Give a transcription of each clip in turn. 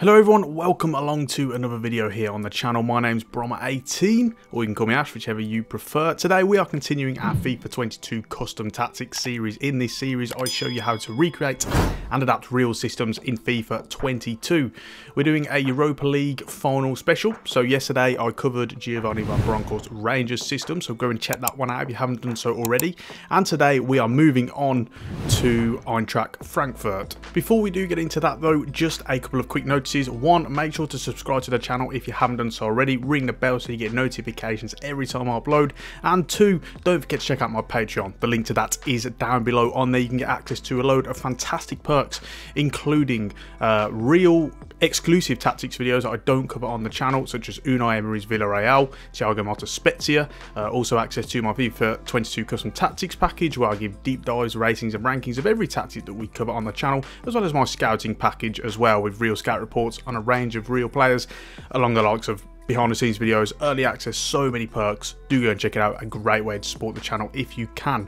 Hello everyone, welcome along to another video here on the channel. My name's Brommer18, or you can call me Ash, whichever you prefer. Today we are continuing our FIFA 22 custom tactics series. In this series I show you how to recreate and adapt real systems in FIFA 22. We're doing a Europa League final special. So yesterday I covered Giovanni Van Bronckhorst's Rangers system, so go and check that one out if you haven't done so already. And today we are moving on to Eintracht Frankfurt. Before we do get into that though, just a couple of quick notes. One, make sure to subscribe to the channel if you haven't done so already. Ring the bell so you get notifications every time I upload. And two, don't forget to check out my Patreon. The link to that is down below. On there you can get access to a load of fantastic perks, including real exclusive tactics videos that I don't cover on the channel, such as Unai Emery's Villarreal, Thiago Motta's Spezia. Also access to my FIFA 22 custom tactics package, where I give deep dives, ratings and rankings of every tactic that we cover on the channel, as well as my scouting package as well, with real scout reports on a range of real players, along the likes of behind the scenes videos, early access, so many perks. Do go and check it out. A great way to support the channel if you can.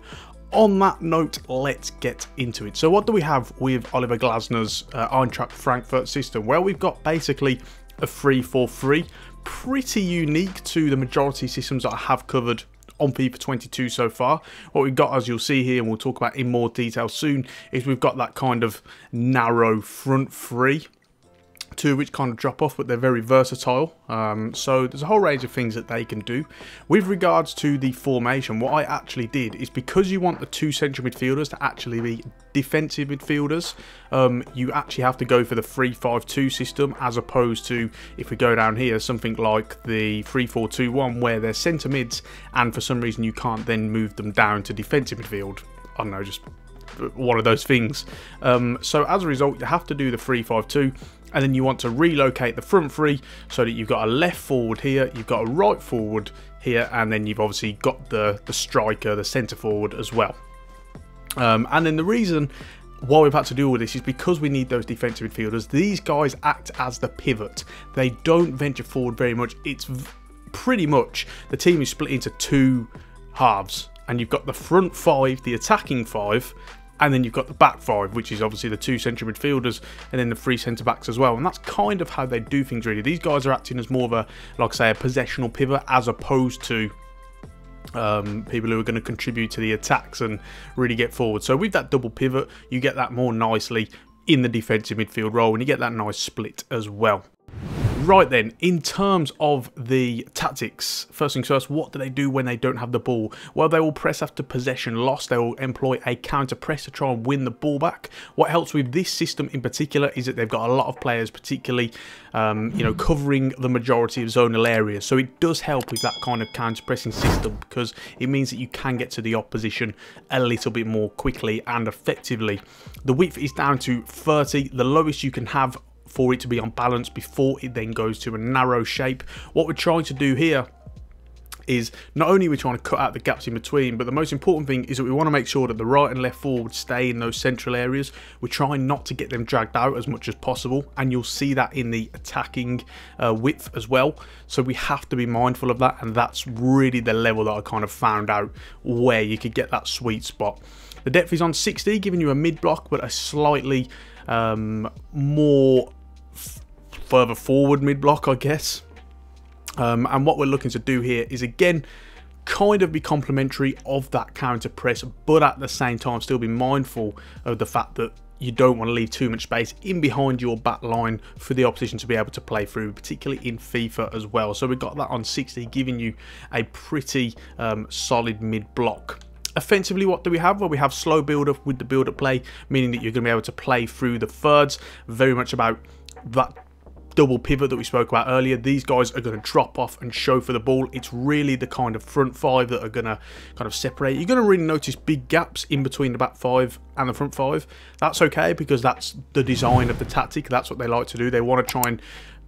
On that note, let's get into it. So what do we have with Oliver Glasner's Eintracht Frankfurt system? Well, we've got basically a 3-4-3, pretty unique to the majority systems that I have covered on FIFA 22 so far. What we've got, as you'll see here, and we'll talk about in more detail soon, is we've got that kind of narrow front three, two which kind of drop off, but they're very versatile. So there's a whole range of things that they can do. With regards to the formation, what I actually did is, because you want the two central midfielders to actually be defensive midfielders, you actually have to go for the 3-5-2 system, as opposed to, if we go down here, something like the 3-4-2-1, where they're centre mids and for some reason you can't then move them down to defensive midfield. I don't know, just one of those things. So as a result, you have to do the 3-5-2, and then you want to relocate the front three so that you've got a left forward here, you've got a right forward here, and then you've obviously got the striker, the centre forward as well. And then the reason why we've had to do all this is because we need those defensive midfielders. These guys act as the pivot. They don't venture forward very much. It's pretty much, the team is split into two halves, and you've got the front five, the attacking five, and then you've got the back five, which is obviously the two central midfielders, and then the three centre backs as well. And that's kind of how they do things, really. These guys are acting as more of a, like I say, a possessional pivot, as opposed to people who are going to contribute to the attacks and really get forward. So with that double pivot, you get that more nicely in the defensive midfield role, and you get that nice split as well. Right then, in terms of the tactics, first things first, what do they do when they don't have the ball? Well, they will press after possession lost. They will employ a counter press to try and win the ball back. What helps with this system in particular is that they've got a lot of players, particularly covering the majority of zonal areas. So it does help with that kind of counter pressing system, because it means that you can get to the opposition a little bit more quickly and effectively. The width is down to 30, the lowest you can have for it to be on balance before it then goes to a narrow shape. What we're trying to do here is, not only are we trying to cut out the gaps in between, but the most important thing is that we want to make sure that the right and left forward stay in those central areas. We're trying not to get them dragged out as much as possible, and you'll see that in the attacking width as well. So we have to be mindful of that, and that's really the level that I kind of found out where you could get that sweet spot. The depth is on 60, giving you a mid block, but a slightly more further forward mid block, I guess. And what we're looking to do here is, again, kind of be complementary of that counter press, but at the same time still be mindful of the fact that you don't want to leave too much space in behind your back line for the opposition to be able to play through, particularly in FIFA as well. So we've got that on 60, giving you a pretty solid mid block. Offensively, what do we have? Well, we have slow build-up with the build-up play, meaning that you're going to be able to play through the thirds. Very much about that double pivot that we spoke about earlier. These guys are going to drop off and show for the ball. It's really the kind of front five that are going to kind of separate. You're going to really notice big gaps in between the back five and the front five. That's okay, because that's the design of the tactic. That's what they like to do. They want to try and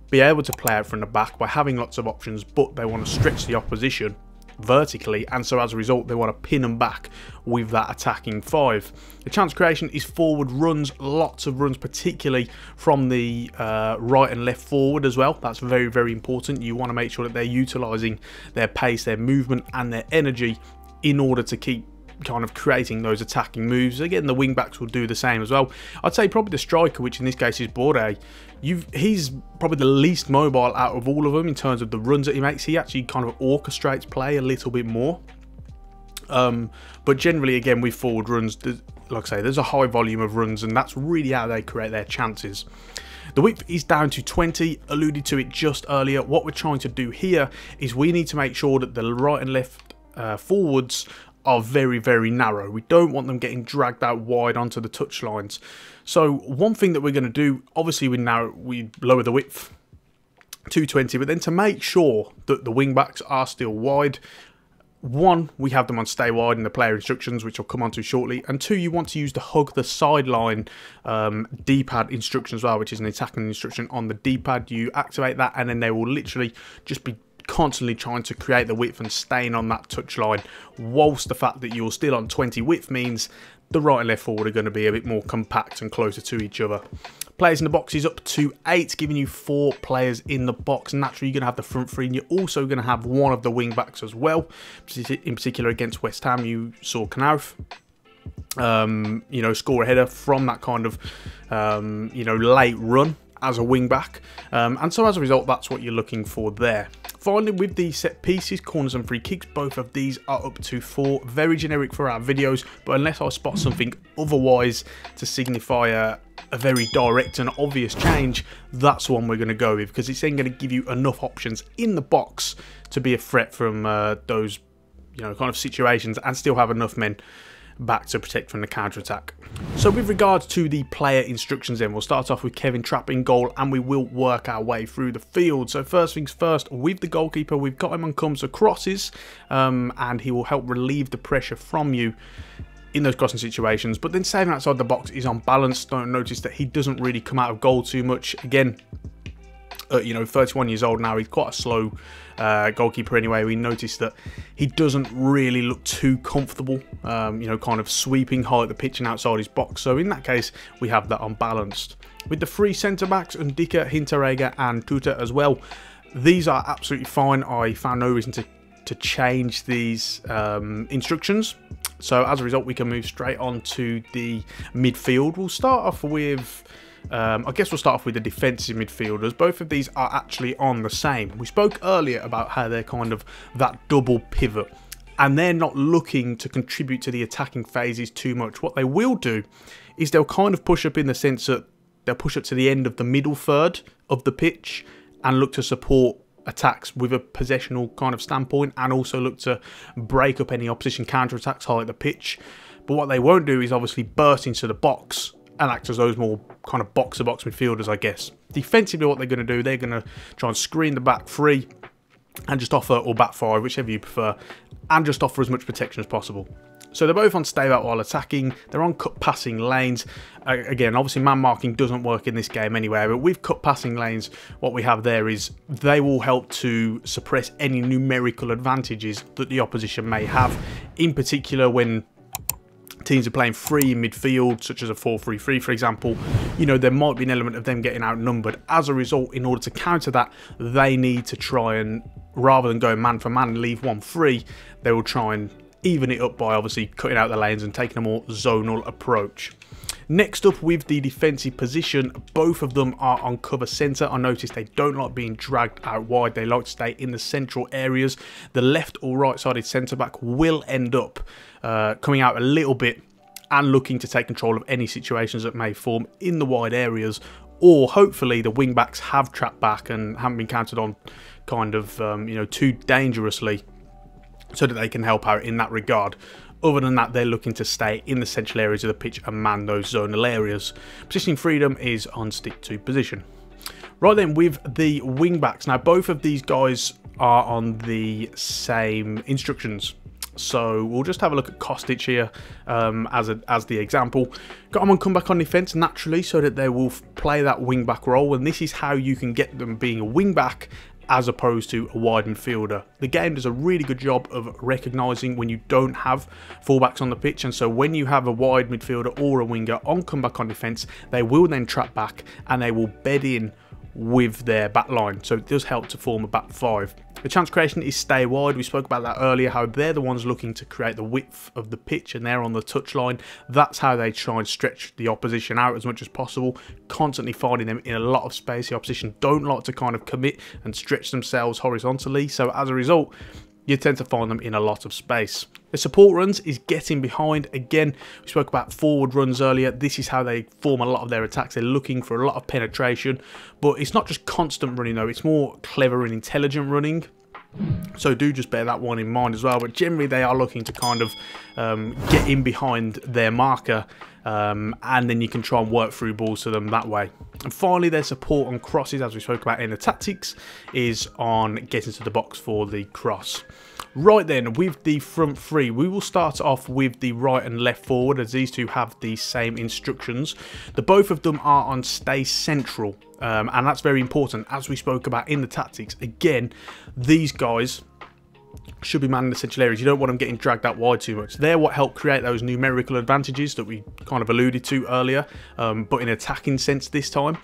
be able to play out from the back by having lots of options, but they want to stretch the opposition vertically, and so as a result they want to pin them back with that attacking five. The chance creation is forward runs, lots of runs, particularly from the right and left forward as well. That's very, very important. You want to make sure that they're utilising their pace, their movement and their energy in order to keep kind of creating those attacking moves. Again, the wing backs will do the same as well. I'd say probably the striker, which in this case is Boré, he's probably the least mobile out of all of them in terms of the runs that he makes. He actually kind of orchestrates play a little bit more. But generally, again, with forward runs, like I say, there's a high volume of runs, and that's really how they create their chances. The width is down to 20, alluded to it just earlier. What we're trying to do here is we need to make sure that the right and left forwards are very, very narrow. We don't want them getting dragged out wide onto the touch lines. So one thing that we're going to do, obviously we lower the width to 20, but then to make sure that the wing backs are still wide, one, we have them on stay wide in the player instructions, which I'll come on to shortly, and two, you want to use the hug the sideline D-pad instruction as well, which is an attacking instruction on the D-pad. You activate that, and then they will literally just be constantly trying to create the width and staying on that touch line, whilst the fact that you're still on 20 width means the right and left forward are going to be a bit more compact and closer to each other. Players in the box is up to 8, giving you 4 players in the box. Naturally, you're going to have the front 3, and you're also going to have one of the wing backs as well. In particular, against West Ham, you saw Knauf, you know, score a header from that kind of, you know, late run as a wing back. And so as a result, that's what you're looking for there. Finally, with the set pieces, corners and free kicks, both of these are up to 4. Very generic for our videos, but unless I spot something otherwise to signify a very direct and obvious change, that's one we're going to go with, because it's then going to give you enough options in the box to be a threat from those, you know, kind of situations, and still have enough men back to protect from the counter-attack. So with regards to the player instructions then, we'll start off with Kevin Trapp in goal, and we will work our way through the field. So first things first, with the goalkeeper, we've got him on comes to crosses, and he will help relieve the pressure from you in those crossing situations. But then saving outside the box is unbalanced. Don't notice that he doesn't really come out of goal too much. Again, you know, 31 years old now, he's quite a slow goalkeeper anyway. We noticed that he doesn't really look too comfortable, you know, kind of sweeping high at the pitch and outside his box. So in that case, we have that unbalanced. With the 3 centre-backs, Undika, Hinteregger and Tuta as well, these are absolutely fine. I found no reason to change these instructions. So as a result, we can move straight on to the midfield. We'll start off with I guess we'll start off with the defensive midfielders. Both of these are actually on the same. We spoke earlier about how they're kind of that double pivot, and they're not looking to contribute to the attacking phases too much. What they will do is they'll kind of push up in the sense that they'll push up to the end of the middle third of the pitch and look to support attacks with a possessional kind of standpoint, and also look to break up any opposition counter-attacks high at the pitch. But what they won't do is obviously burst into the box and act as those more kind of box-to-box midfielders, I guess. Defensively, what they're going to do, they're going to try and screen the back 3 and just offer, or back 5, whichever you prefer, and just offer as much protection as possible. So they're both on stay out while attacking. They're on cut passing lanes. Again, obviously man marking doesn't work in this game anyway, but with cut passing lanes, what we have there is they will help to suppress any numerical advantages that the opposition may have, in particular when teams are playing free in midfield, such as a 4-3-3 for example. You know, there might be an element of them getting outnumbered. As a result, in order to counter that, they need to try and, rather than going man for man and leave one free, they will try and even it up by obviously cutting out the lanes and taking a more zonal approach. Next up, with the defensive position, both of them are on cover centre. I noticed they don't like being dragged out wide. They like to stay in the central areas. The left or right sided centre back will end up coming out a little bit and looking to take control of any situations that may form in the wide areas, or hopefully the wing backs have trapped back and haven't been counted on kind of you know, too dangerously, so that they can help out in that regard. Other than that, they're looking to stay in the central areas of the pitch and man those zonal areas. Positioning freedom is on stick to position. Right then, with the wing backs, now both of these guys are on the same instructions. So we'll just have a look at Kostic here as the example. Got them on comeback on defence naturally, so that they will play that wing back role, and this is how you can get them being a wing back as opposed to a wide midfielder. The game does a really good job of recognising when you don't have fullbacks on the pitch, and so when you have a wide midfielder or a winger on comeback on defence, they will then trap back and they will bed in with their back line, so it does help to form a back five. The chance creation is stay wide. We spoke about that earlier, how they're the ones looking to create the width of the pitch and they're on the touchline. That's how they try and stretch the opposition out as much as possible, constantly finding them in a lot of space. The opposition don't like to kind of commit and stretch themselves horizontally, so as a result, you tend to find them in a lot of space. The support runs is getting behind. Again, we spoke about forward runs earlier. This is how they form a lot of their attacks. They're looking for a lot of penetration, but it's not just constant running though. It's more clever and intelligent running. So do just bear that one in mind as well. But generally they are looking to kind of get in behind their marker, and then you can try and work through balls to them that way. And finally, their support on crosses, as we spoke about in the tactics, is on getting to the box for the cross. Right then, with the front three, we will start off with the right and left forward, as these two have the same instructions. The both of them are on stay central, and that's very important, as we spoke about in the tactics. Again, these guys should be manning the central areas. You don't want them getting dragged out wide too much. They're what help create those numerical advantages that we kind of alluded to earlier, but in attacking sense this time.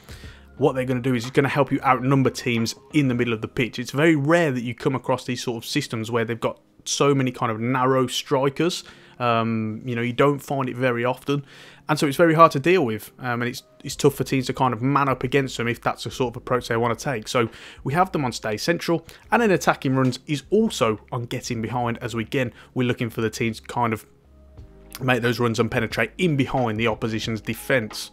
What they're going to do is it's going to help you outnumber teams in the middle of the pitch. It's very rare that you come across these sort of systems where they've got so many kind of narrow strikers. You know, you don't find it very often, and so it's very hard to deal with, and it's tough for teams to kind of man up against them if that's the sort of approach they want to take. So we have them on stay central, and then attacking runs is also on getting behind, as we're looking for the teams to kind of make those runs and penetrate in behind the opposition's defence.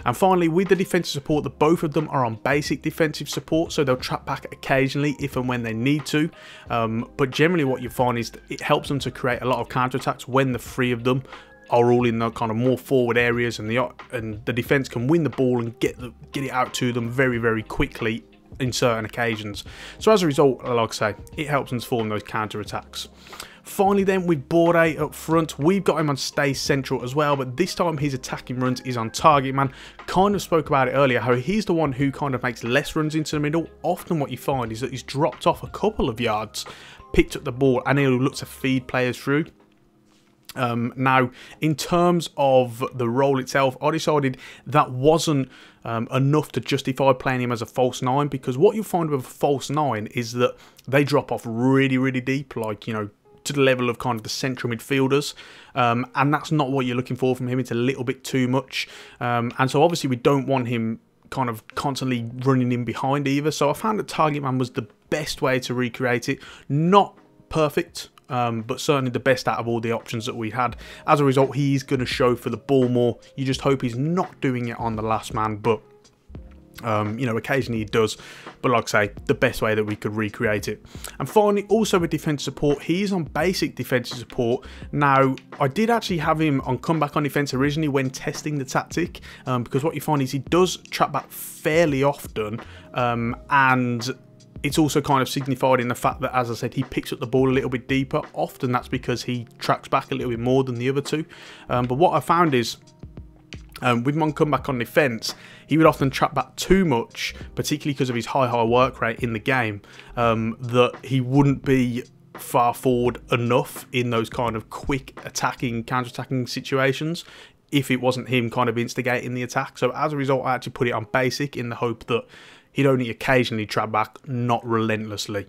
And finally, with the defensive support, the both of them are on basic defensive support, so they'll trap back occasionally if and when they need to, but generally what you find is that it helps them to create a lot of counter-attacks when the three of them are all in the kind of more forward areas, and the defence can win the ball and get it out to them very, very quickly in certain occasions. So as a result, like I say, it helps them to form those counter-attacks. Finally then, with Bordet up front, we've got him on stay central as well, but this time his attacking runs is on target man. Kind of spoke about it earlier, how he's the one who kind of makes less runs into the middle. Often what you find is that he's dropped off a couple of yards, picked up the ball, and he'll look to feed players through. Now, in terms of the role itself, I decided that wasn't enough to justify playing him as a false nine, because what you'll find with a false nine is that they drop off really, really deep, like, you know, to the level of kind of the central midfielders, and that's not what you're looking for from him. It's a little bit too much, and so obviously we don't want him kind of constantly running in behind either. So I found that target man was the best way to recreate it. Not perfect, but certainly the best out of all the options that we had. As a result, he's going to show for the ball more. You just hope he's not doing it on the last man, but you know, occasionally he does. But like I say, the best way that we could recreate it. And finally, also with defensive support, he's on basic defensive support. Now, I did actually have him on comeback on defense originally when testing the tactic, because what you find is he does trap back fairly often, and it's also kind of signified in the fact that, as I said, he picks up the ball a little bit deeper. Often that's because he tracks back a little bit more than the other two. But what I found is, with him on comeback on defence, he would often trap back too much, particularly because of his high work rate in the game, that he wouldn't be far forward enough in those kind of quick attacking, counter-attacking situations if it wasn't him kind of instigating the attack. So as a result, I actually put it on basic in the hope that he'd only occasionally trap back, not relentlessly.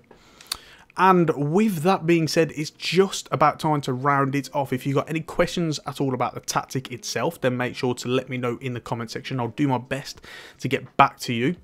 And with that being said, it's just about time to round it off. If you've got any questions at all about the tactic itself, then make sure to let me know in the comment section. I'll do my best to get back to you.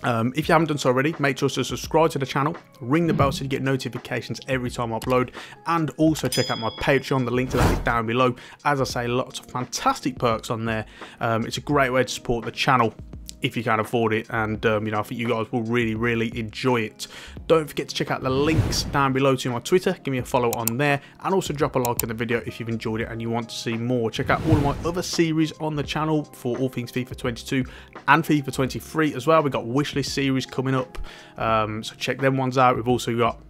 If you haven't done so already, make sure to subscribe to the channel, ring the bell so you get notifications every time I upload, and also check out my Patreon. The link to that is down below. As I say, lots of fantastic perks on there. It's a great way to support the channel if you can afford it, and you know, I think you guys will really enjoy it. Don't forget to check out the links down below to my Twitter. Give me a follow on there, and also drop a like on the video if you've enjoyed it and you want to see more. Check out all of my other series on the channel for all things FIFA 22 and FIFA 23 as well. We've got wishlist series coming up, so check them ones out. We've also got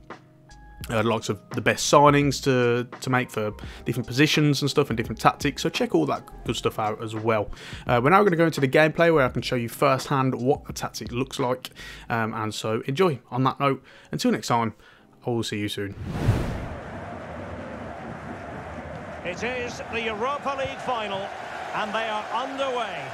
lots of the best signings to make for different positions and stuff, and different tactics, so check all that good stuff out as well. We're now going to go into the gameplay where I can show you firsthand what the tactic looks like, and so enjoy. On that note, until next time, I will see you soon. It is the Europa League final, and they are underway.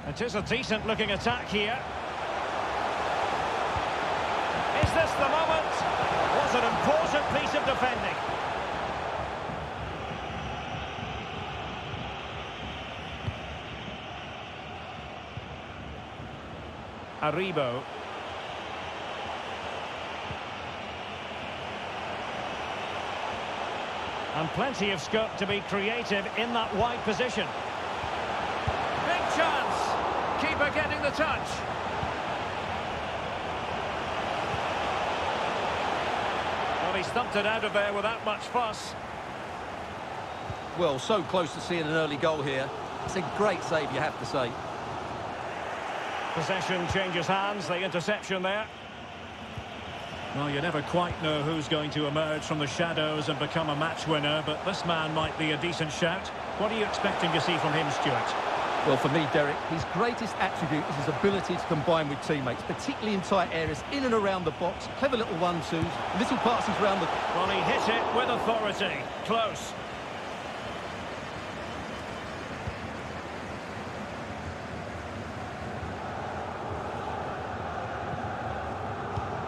It is a decent-looking attack here. Is this the moment? Was an important piece of defending. Aribo. And plenty of scope to be creative in that wide position. Big chance. Keeper getting the touch. Well, he stumped it out of there without much fuss. Well, so close to seeing an early goal here. It's a great save, you have to say. Possession changes hands, the interception there. Well, you never quite know who's going to emerge from the shadows and become a match winner, but this man might be a decent shout. What are you expecting to see from him, Stuart? Well, for me, Derek, his greatest attribute is his ability to combine with teammates, particularly in tight areas, in and around the box. Clever little 1-2s, little passes around the... Well, he hit it with authority. Close.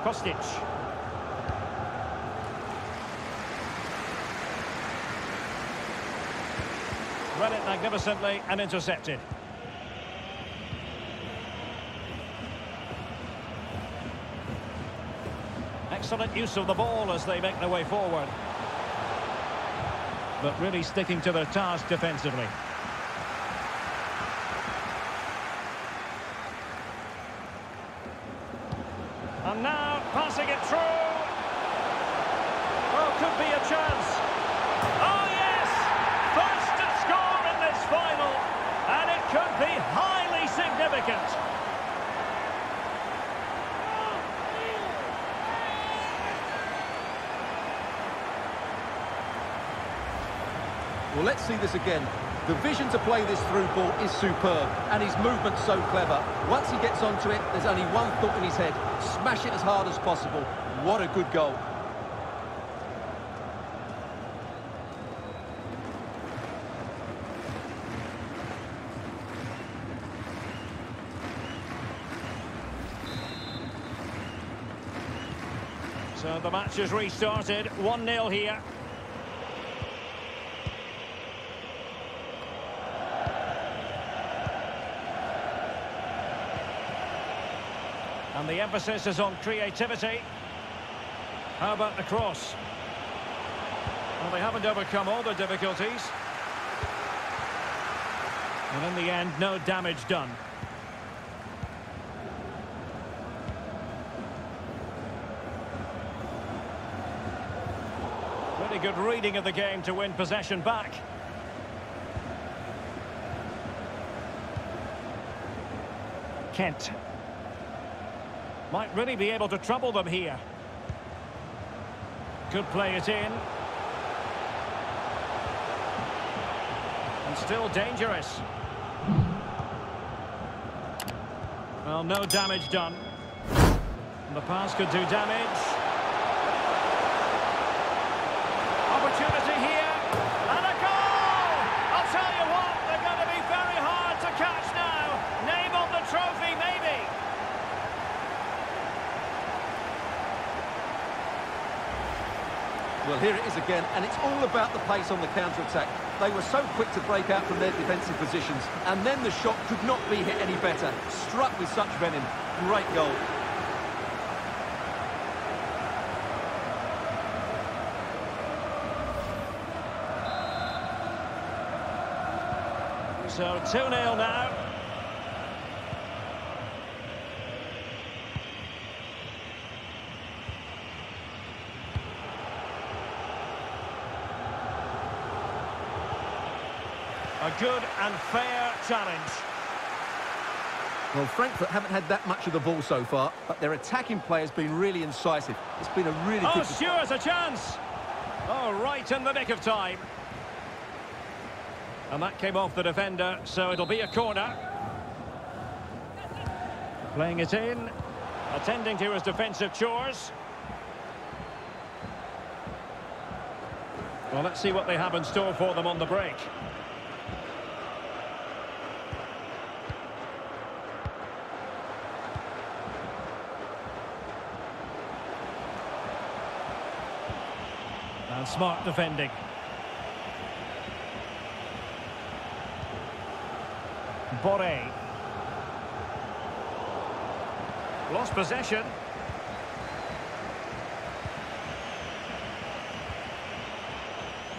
Kostic. Read it magnificently and intercepted. Excellent use of the ball as they make their way forward. But really sticking to their task defensively. And now passing it through. Oh, could be a chance. Oh, yes! First to score in this final. And it could be highly significant. Well, let's see this again. The vision to play this through ball is superb, and his movement's so clever. Once he gets onto it, there's only one thought in his head. Smash it as hard as possible. What a good goal. So the match has restarted. 1-0 here. And the emphasis is on creativity. How about the cross? Well, they haven't overcome all the difficulties. And in the end, no damage done. Really good reading of the game to win possession back. Kent. Might really be able to trouble them here. Could play it in. And still dangerous. Well, no damage done. And the pass could do damage. Opportunity here. And a goal! I'll tell you what, they're going to be very hard to catch now. Name on the trophy, maybe. Well, here it is again, and it's all about the pace on the counter-attack. They were so quick to break out from their defensive positions, and then the shot could not be hit any better. Struck with such venom. Great goal. So 2-0 now. A good and fair challenge. Well, Frankfurt haven't had that much of the ball so far, but their attacking play has been really incisive. It's been a really good... Oh, Stewart's a chance! Oh, right in the nick of time. And that came off the defender, so it'll be a corner. Playing it in, attending to his defensive chores. Well, let's see what they have in store for them on the break. And smart defending. Boré. Lost possession.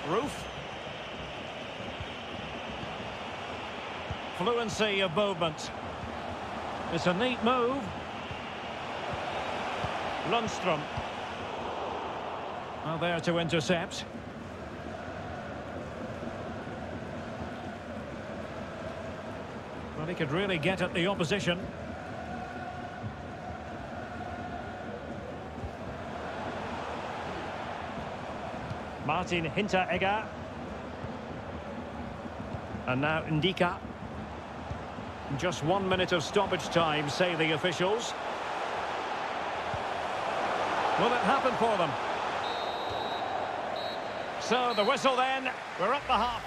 Roof. Fluency of movement. It's a neat move. Lundstrom. Well, there to intercept. Well, he could really get at the opposition. Martin Hinteregger. And now Ndika. Just 1 minute of stoppage time, say the officials. Will it happen for them? So the whistle then, we're up the half.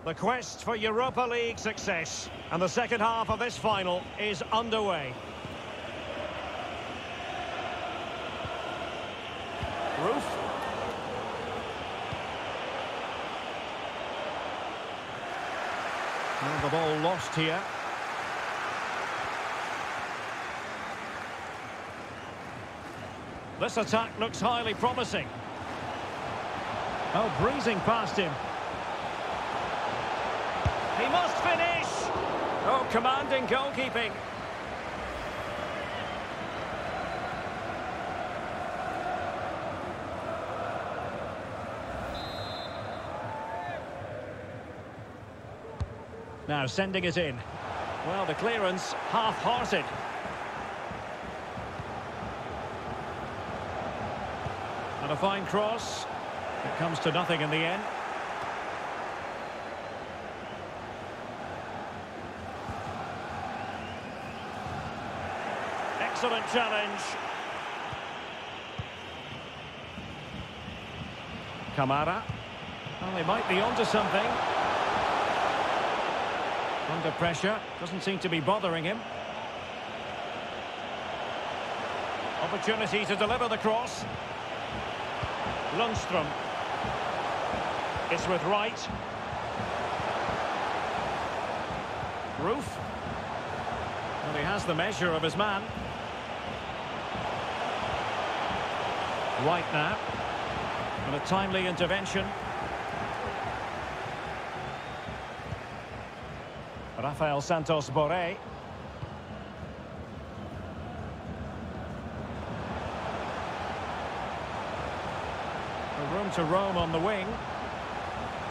The quest for Europa League success. And the second half of this final is underway. Roof. And the ball lost here. This attack looks highly promising. Oh, breezing past him. He must finish! Oh, commanding goalkeeping. Now sending it in. Well, the clearance half-hearted. And a fine cross. It comes to nothing in the end. Excellent challenge. Kamara. Well, they might be onto something. Under pressure, doesn't seem to be bothering him. Opportunity to deliver the cross. Lundstrom. It's with Wright. Roof. Well, he has the measure of his man. Right now. And a timely intervention. Rafael Santos Boré. Room to roam on the wing.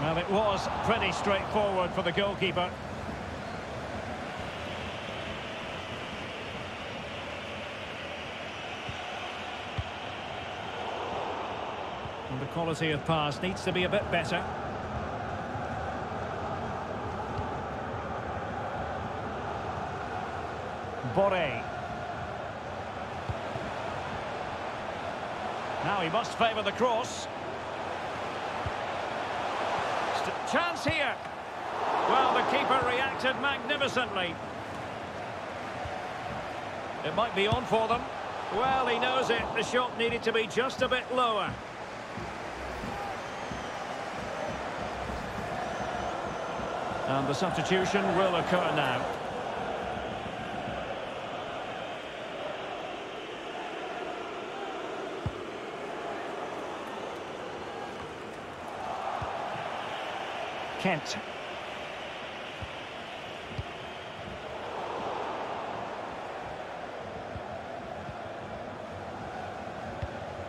Well, it was pretty straightforward for the goalkeeper. And the quality of pass needs to be a bit better. Boré. Now he must favour the cross. Chance here. Well, the keeper reacted magnificently. It might be on for them. Well, he knows it. The shot needed to be just a bit lower. And the substitution will occur now. Kent.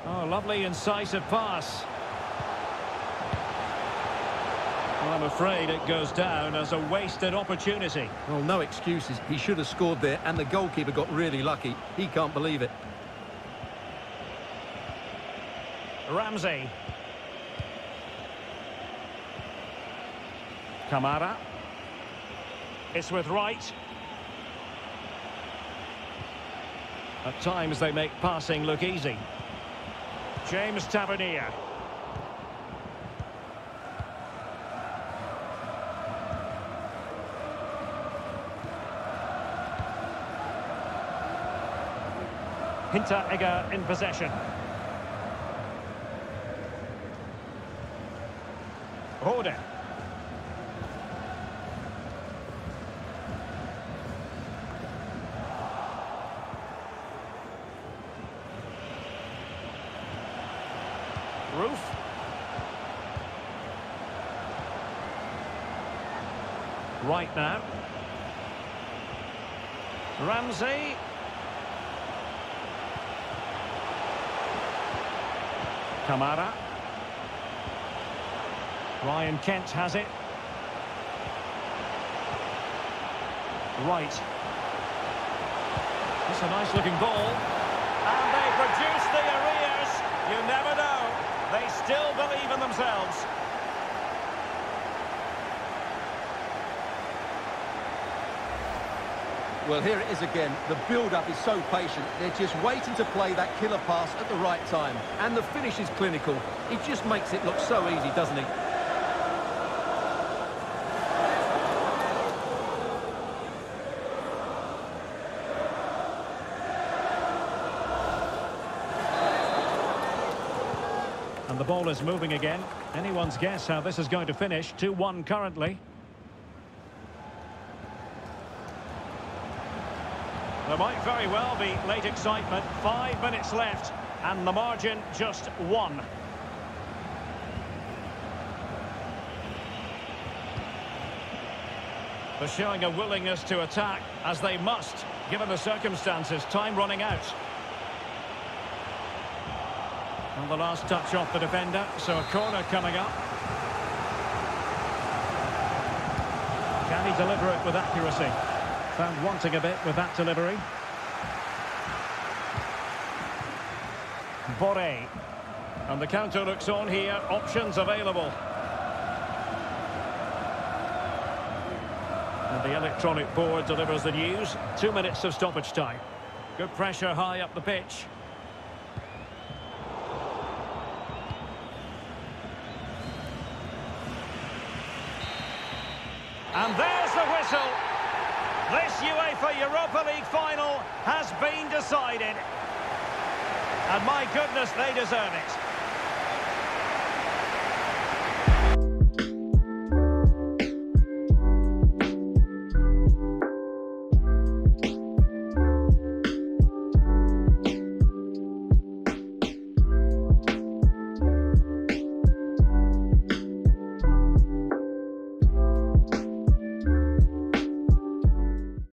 Oh, lovely incisive pass. Well, I'm afraid it goes down as a wasted opportunity. Well, no excuses. He should have scored there, and the goalkeeper got really lucky. He can't believe it. Ramsey. Kamara. It's with Wright. At times they make passing look easy. James Tavernier. Hinteregger in possession. Rode. Roof. Right now. Ramsey. Kamara. Ryan Kent has it. Right. It's a nice looking ball. And they produce the arrears. You never know. They still believe in themselves. Well, here it is again. The build-up is so patient. They're just waiting to play that killer pass at the right time. And the finish is clinical. He just makes it look so easy, doesn't he? And the ball is moving again. Anyone's guess how this is going to finish. 2-1 currently. There might very well be late excitement. 5 minutes left, and the margin just 1. They're showing a willingness to attack, as they must, given the circumstances. Time running out. And the last touch off the defender, so a corner coming up. Can he deliver it with accuracy? Found wanting a bit with that delivery. Boré. And the counter looks on here. Options available. And the electronic board delivers the news. 2 minutes of stoppage time. Good pressure high up the pitch. And there's the whistle. This UEFA Europa League final has been decided. And my goodness, they deserve it.